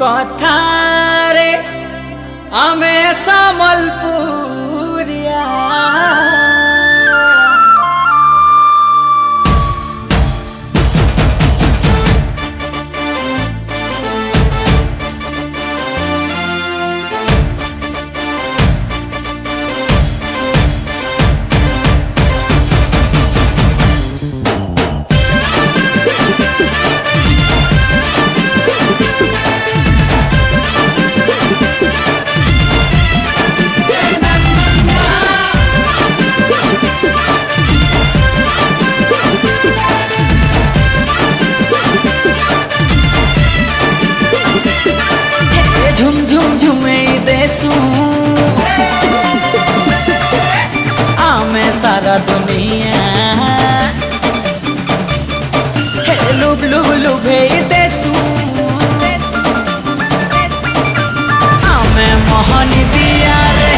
कथारे आमे समलपुरिया झुम झुम झुमे देसू आमे सारा दुनिया लुब लुब लुभे देसू आमे मोहन दिया रे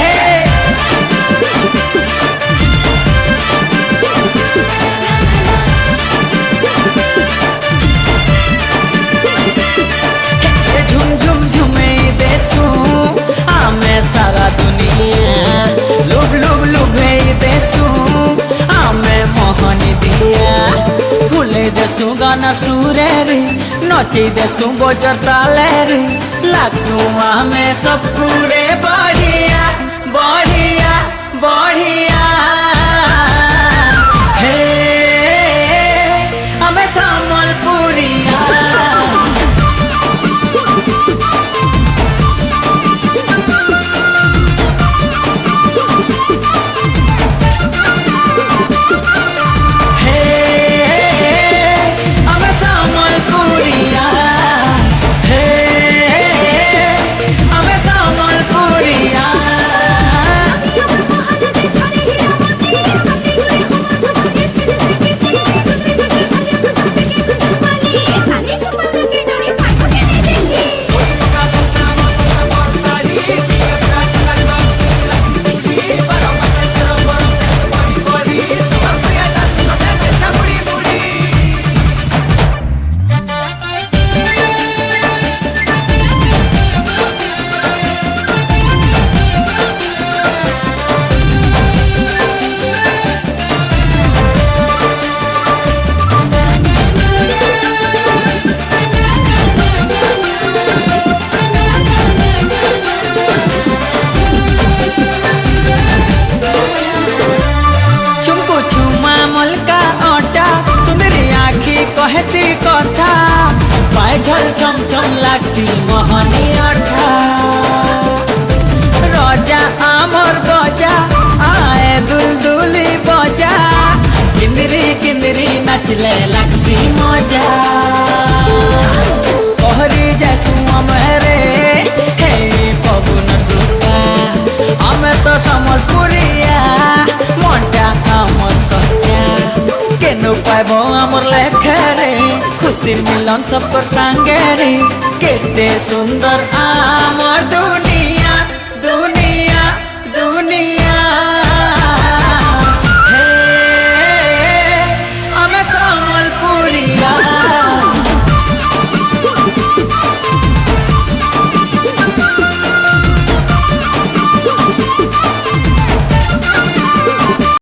झुम झुम झुमे देसू आमे सारा दुनिया लुब लुब लुभे देसू आमे मोहन दिया भूले देसू गाना सुरे रे नचे देसू बजर ताले रे लागसू आमे सब पूरे बढ़िया बढ़िया बढ़िया हे आमे समलपुरिया कहसी कथा पाइझल छम छम लागसी मोहनी अठा रजा आमर बजा आए दुलदुली बजा किंदरी किंदरी नाचले लागसी मजा कहरी जैसू अमेरे हे पवन टुका आमे तो समलपुरिया मटा आमर सत्या केनु पाइबो आमर लेखरे खुशी मिलन सब पर संगे रे केते सुंदर आमर दुनिया।